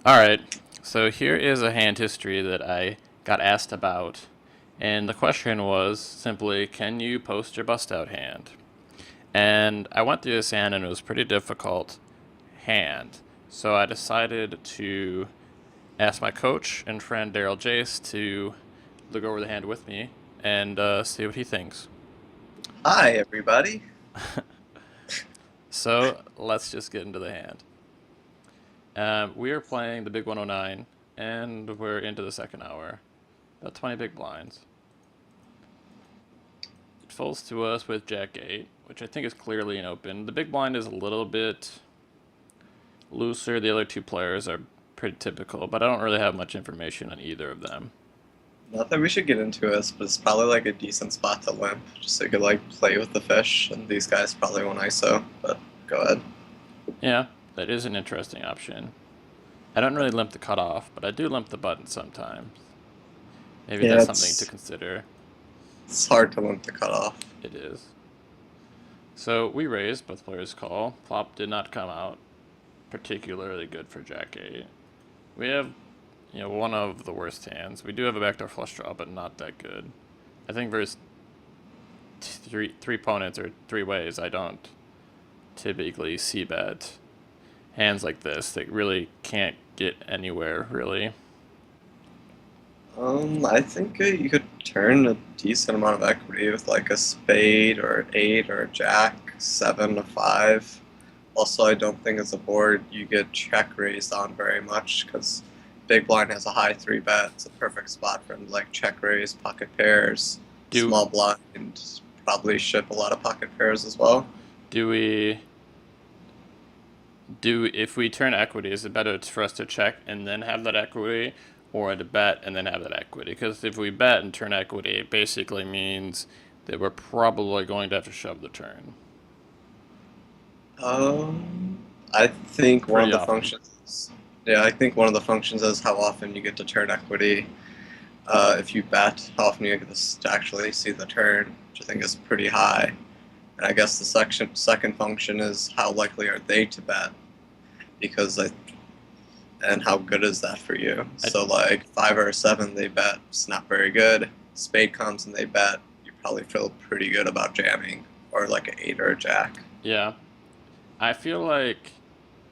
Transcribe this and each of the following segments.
All right. So here is a hand history that I got asked about. And the question was simply, can you post your bust out hand? And I went through this hand and it was a pretty difficult hand. So I decided to ask my coach and friend Daryl Jace to look over the hand with me and see what he thinks. Hi, everybody. So let's just get into the hand. We are playing the big 109 and we're into the second hour. About 20 big blinds. It folds to us with Jack 8, which I think is clearly an open. The big blind is a little bit looser. The other two players are pretty typical, but I don't really have much information on either of them. Not that we should get into this, but it's probably like a decent spot to limp, just so you could like play with the fish. And these guys probably won't ISO, but go ahead. Yeah, that is an interesting option. I don't really limp the cutoff, but I do limp the button sometimes. Maybe Yeah, that's something to it's consider. it's hard to limp the cutoff. It is. So we raised, both players call. Flop did not come out particularly good for Jack 8. We have, one of the worst hands. We do have a backdoor flush draw, but not that good. I think versus three opponents or three ways, I don't typically see bet hands like this that really can't get anywhere, really. I think you could turn a decent amount of equity with like a spade or an eight or a jack, seven, a five. Also, I don't think as a board you get check raised on very much because big blind has a high three bet. It's a perfect spot for him to like check raise, pocket pairs, Do small blind, probably ship a lot of pocket pairs as well. do we do if we turn equity? Is it better for us to check and then have that equity, or to bet and then have that equity? Because if we bet and turn equity, it basically means that we're probably going to have to shove the turn I think one of pretty the often. functions. Yeah, I think one of the functions is how often you get to turn equity. If you bet, how often you get to actually see the turn, which I think is pretty high. And I guess the second function is how likely are they to bet, because and how good is that for you? I, So like five or a seven, they bet it's not very good. Spade comes and they bet, you probably feel pretty good about jamming, or like an eight or a jack. yeah, I feel like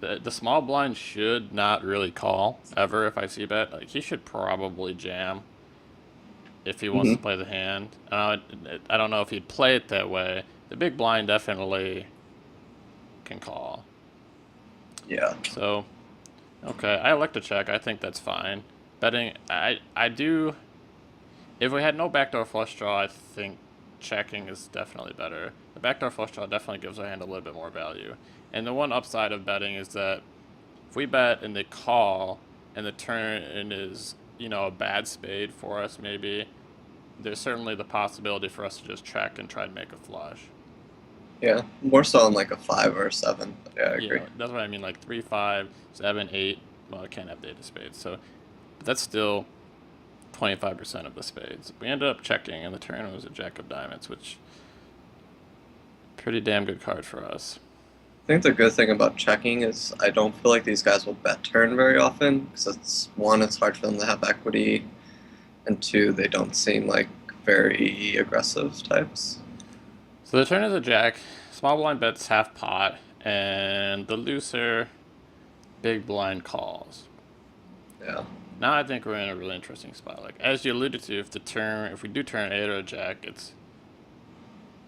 the small blind should not really call ever if I see bet. Like he should probably jam if he wants to Mm-hmm. play the hand. I don't know if he'd play it that way. The big blind definitely can call. Yeah. So okay, I like to check. I think that's fine. Betting, I do. If we had no backdoor flush draw, I think checking is definitely better. The backdoor flush draw definitely gives our hand a little bit more value. And the one upside of betting is that if we bet and they call and the turn is, a bad spade for us, maybe, there's certainly the possibility for us to just check and try to make a flush. Yeah. More so on like a five or a seven. But yeah, I agree. That's what I mean, like 3, 5, 7, 8. Well, I can't have the 8 of spades. So, but that's still 25% of the spades. We ended up checking, and the turn was a jack of diamonds, which pretty damn good card for us. I think the good thing about checking is I don't feel like these guys will bet turn very often because it's one, it's hard for them to have equity, and two, they don't seem like very aggressive types. So the turn is a jack. Small blind bets half pot, and the looser big blind calls. Yeah. Now I think we're in a really interesting spot. Like as you alluded to, if we do turn 8 or a jack, it's.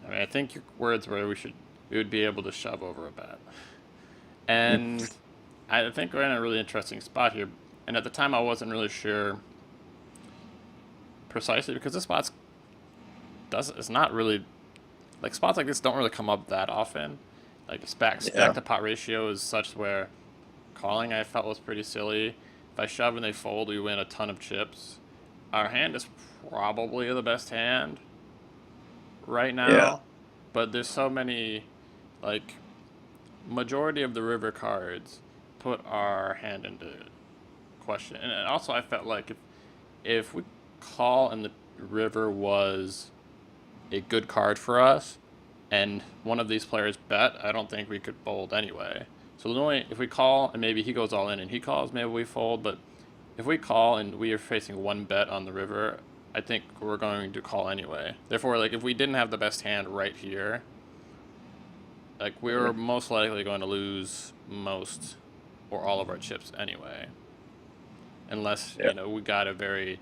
I mean, I think your words were we would be able to shove over a bet, and I think we're in a really interesting spot here. And at the time, I wasn't really sure precisely because this spot's does it's not really like spots like this don't really come up that often. Like stack Yeah. to pot ratio is such where calling I felt was pretty silly. If I shove and they fold, we win a ton of chips. Our hand is probably the best hand right Yeah. now, but there's so many like majority of the river cards put our hand into question. And also I felt like if we call and the river was a good card for us and one of these players bet, I don't think we could fold anyway. So the only if we call and maybe he goes all in and he calls, maybe we fold. But if we call and we are facing one bet on the river, I think we're going to call anyway. Therefore, like if we didn't have the best hand right here, like we're most likely going to lose most or all of our chips anyway, unless Yeah. we got a very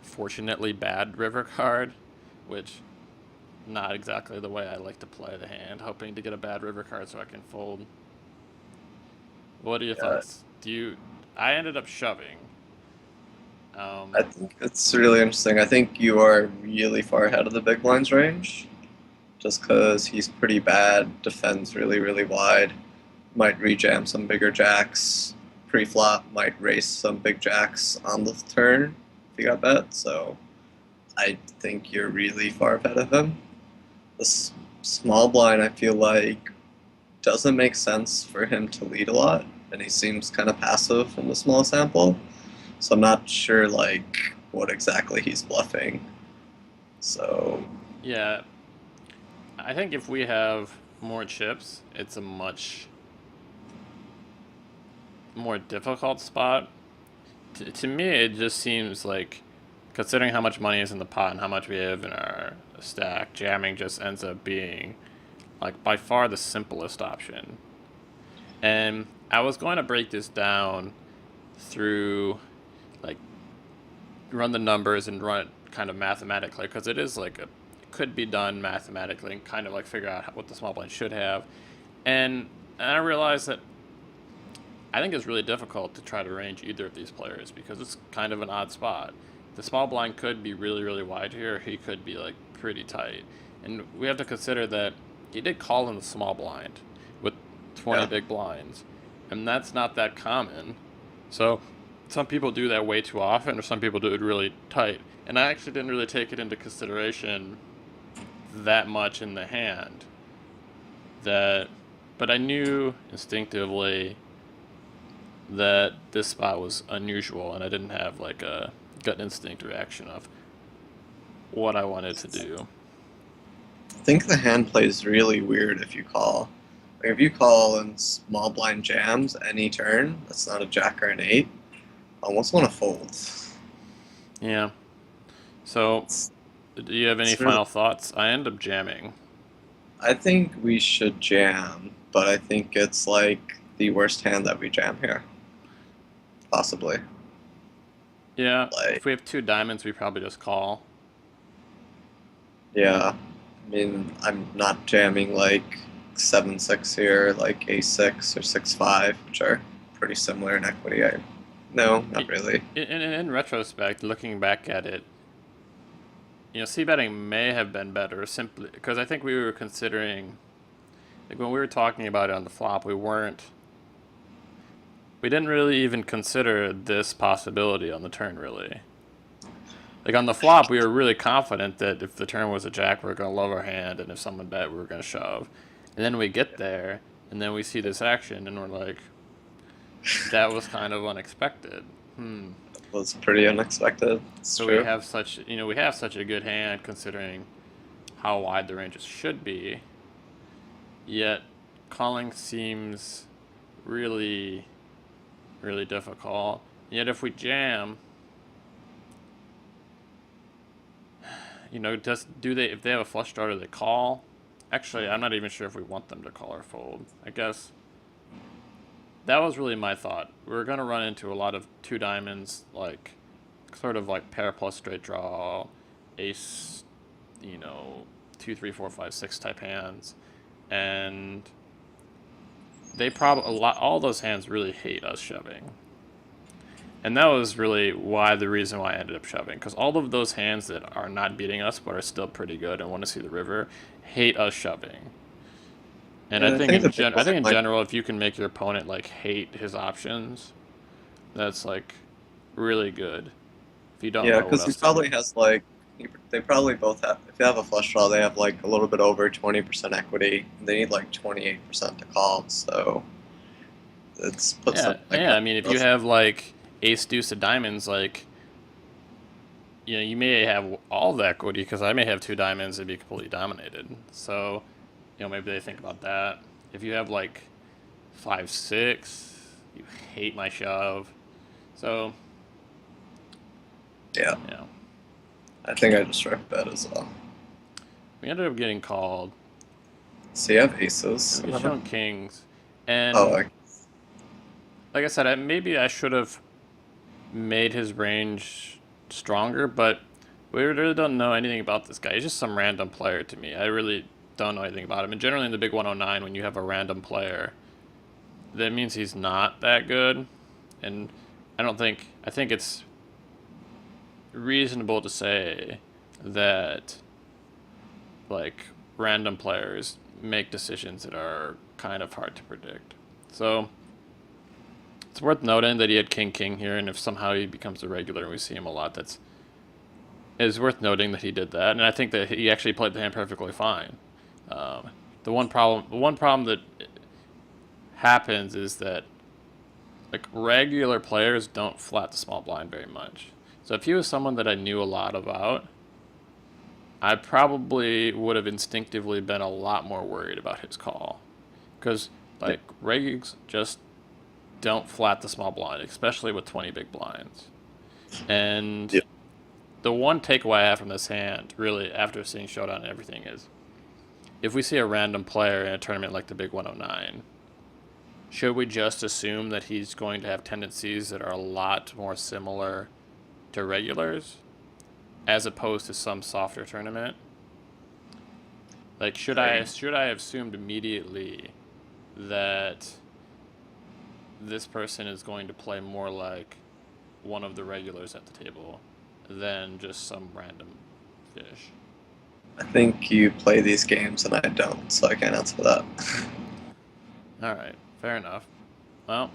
fortunately bad river card, which not exactly the way I like to play the hand, hoping to get a bad river card so I can fold. What are your Yeah. thoughts? I ended up shoving. I think it's really interesting. I think you are really far ahead of the big blinds range, just because he's pretty bad, defends really, really wide, might rejam some bigger jacks pre-flop, might race some big jacks on the turn if you got bet. So I think you're really far ahead of him. This small blind, I feel like, doesn't make sense for him to lead a lot, and he seems kind of passive in the small sample. So I'm not sure like what exactly he's bluffing. So Yeah, I think if we have more chips, it's a much more difficult spot. To me, it just seems like, considering how much money is in the pot and how much we have in our stack, jamming just ends up being like by far the simplest option. And I was going to break this down through like run the numbers and run it kind of mathematically because it is like it could be done mathematically and kind of like figure out what the small blind should have. And I realized that I think it's really difficult to try to range either of these players because it's kind of an odd spot. The small blind could be really, really wide here. He could be like pretty tight. And we have to consider that he did call in the small blind with 20 yeah, big blinds. And that's not that common. So some people do that way too often, or some people do it really tight. And I actually didn't really take it into consideration that much in the hand. That, but I knew instinctively that this spot was unusual, and I didn't have like a gut instinct reaction of what I wanted to do. I think the hand plays really weird if you call. Like if you call in small blind jams any turn, that's not a jack or an eight. I almost want to fold. Yeah. So, It's, do you have any it's really. final thoughts? I end up jamming. I think we should jam, but I think it's like the worst hand that we jam here, possibly. Yeah. Like If we have two diamonds, we probably just call. yeah, I mean I'm not jamming like 7-6 here, like a6 or 6-5, which are pretty similar in equity. No, not really. In retrospect, looking back at it, c betting may have been better simply because I think we were considering, like when we were talking about it on the flop, we didn't really even consider this possibility on the turn, really. Like on the flop, we were really confident that if the turn was a jack, we were going to love our hand, and if someone bet, we were going to shove. And then we get there, and then we see this action, and we're like, that was kind of unexpected. It was pretty unexpected. It's So we true. have such a good hand considering how wide the ranges should be. Yet calling seems really, really difficult. Yet if we jam, just do they if they have a flush draw, do they call? Actually, I'm not even sure if we want them to call or fold. I guess that was really my thought. We were gonna run into a lot of two diamonds, like sort of like pair plus straight draw, ace, you know, 2, 3, 4, 5, 6 type hands, and they probably all those hands really hate us shoving. And that was really the reason why I ended up shoving, because all of those hands that are not beating us but are still pretty good and want to see the river hate us shoving. And Yeah, I think the big I think blind in might. general, if you can make your opponent like hate his options, that's like really good. If you don't Yeah, know what because he else to probably do. has like they probably both have. If they have a flush draw, they have like a little bit over 20% equity. They need like 28% to call. So it's puts Yeah, them like yeah. I mean, if you both. have like ace deuce of diamonds, like you may have all the equity because I may have two diamonds and be completely dominated. So maybe they think about that. If you have like 5-6. You hate my shove. So, Yeah, you know, I think I just rep bet as well. we ended up getting called. So you have aces. And we get shown kings. Oh, And like I said, maybe I should have made his range stronger, but we really don't know anything about this guy. He's just some random player to me. I really don't know anything about him. And generally in the big 109, when you have a random player, that means he's not that good. And I think it's reasonable to say that, like, random players make decisions that are kind of hard to predict. So it's worth noting that he had King King here, and if somehow he becomes a regular and we see him a lot, it's worth noting that he did that. And I think that he actually played the hand perfectly fine. Um, the one problem that happens is that, like, regular players don't flat the small blind very much. So if he was someone that I knew a lot about, I probably would have instinctively been a lot more worried about his call. Because, yeah. like, regs just don't flat the small blind, especially with 20 big blinds. And Yeah. the one takeaway I have from this hand, really, after seeing Showdown and everything, is if we see a random player in a tournament like the Big 109, should we just assume that he's going to have tendencies that are a lot more similar to regulars as opposed to some softer tournament? Like, should I have assumed immediately that this person is going to play more like one of the regulars at the table than just some random fish? I think you play these games and I don't, so I can't answer that. All right, fair enough. Well,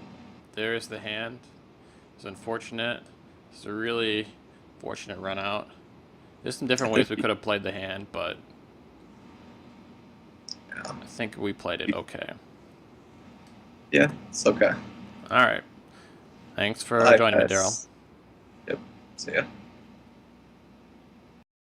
there's the hand. It's unfortunate. It's a really fortunate run out. There's some I different ways think, we could have played the hand, but yeah, I think we played it okay. yeah, it's okay. All right. Thanks for Bye, joining me, Daryl. guys. Yep. See ya.